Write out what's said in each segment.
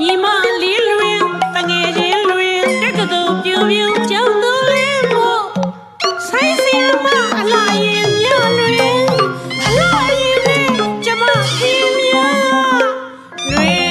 ညီမလေးလွင်တငယ်ချင်းလွင်တက္ကသိုလ်ပြူပြူကျောင်းသူလေးမို့ဆိုင်စရာမအလားရင်မြလွင်အလားရင်နဲ့ကျမခင်မြလွင်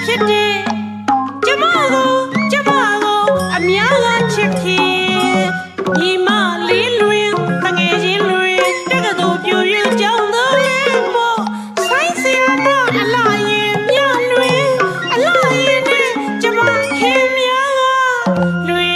ဖြစ်တယ်ကျမကိုအများကချစ်ခင်ညီမလေးလွင်တငယ်ချင်းလွင်တက္ကသိုလ်ပြူပြူကျောင်းသူလေးမို့ဆိုင်စရာမအလားရင်မြလွင်အလားရင်နဲ့ကျမခင်မြလွင်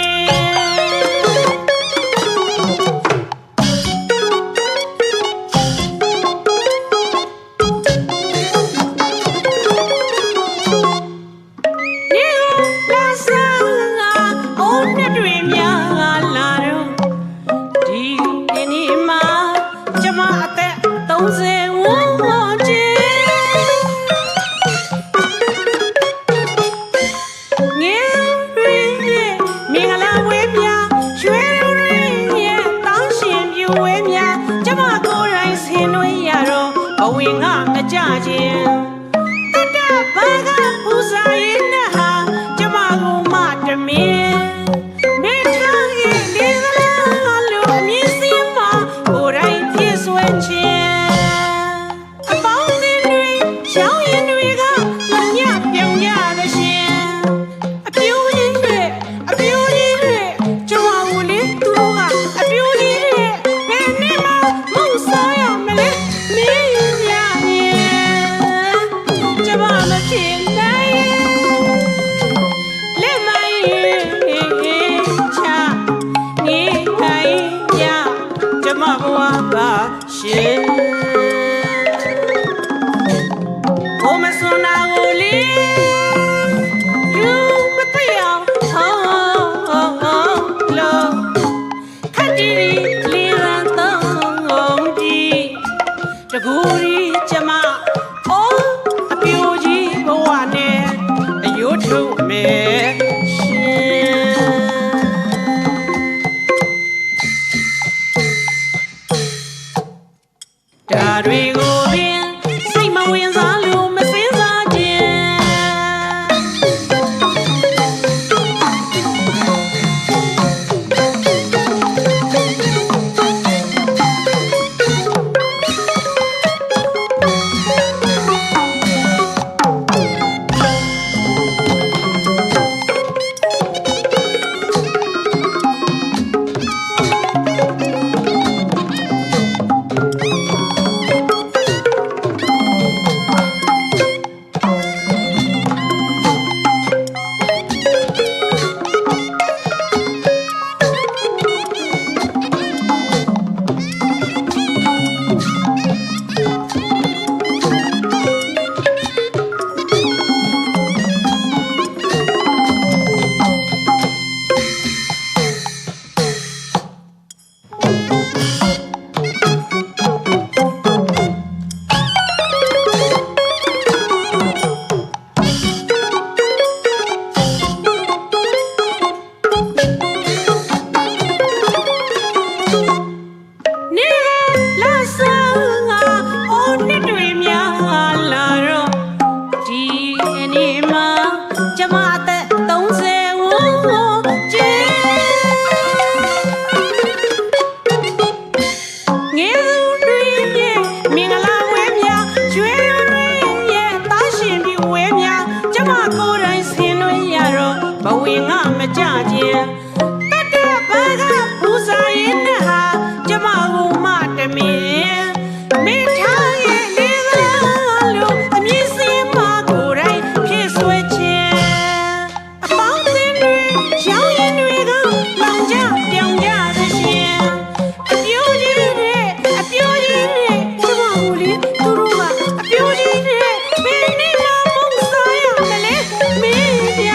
ကြခြင်းတတဘာကပူဇာရင်နဲ့ဟာကျမကိုမတမင်မေထားရဲ့လေကလားလို့အမြင်စင်းမှာကိုယ်တိုင်ပြည့်စွဲခြင်းအပေါင်းအသင်းတွေရောင်းရင်တွေကမညပြုံရသရှင်အပြိုးကြီးတွေကျမကိုလေသူတို့ကအပြိုးကြီးတွေဘယ်နဲ့မှမဟုတ်စားရမလဲမင်းရှင်ဘုမစွန်နာကိုလေလူမသိအောင်ဟောလို့ခတ်တီလေးရန်သုံးကြီးတကူရီကျမအိုးအပြိုကြီးဘဝနဲ့အယိုးထုတ်မယ်ဒါတွေကိုပင်စိတ်မဝင်စားလို့မစင်းစားခြင်းဘဝင်ငါမကြခြင်းတတဘာကပူဇာရင်နဲ့ဟာကျမကိုမတမင်မေထားရဲ့လေလားလို့အမြင်စင်းမှာကိုယ်တိုင်ဖြစ်ဆွဲခြင်းအပေါင်းအသင်းတွေရောင်းရင်တွေကလောင်ကြပြောင်ကြသရှင်အပြိုးကြီးတွေကျမကိုလေသူတို့ကအပြိုးကြီးတွေဘယ်နဲ့မှမဟုတ်စားရမလဲမင်းပြ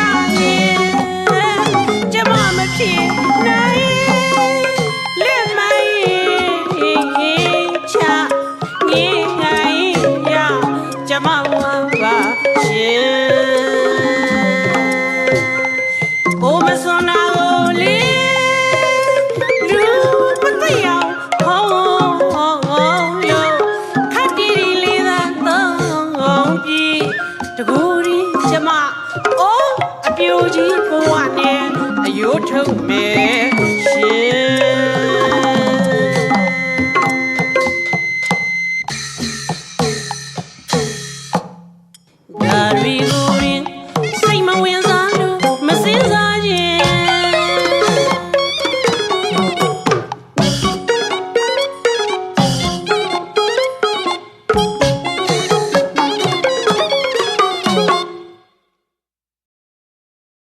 ထုံးမေ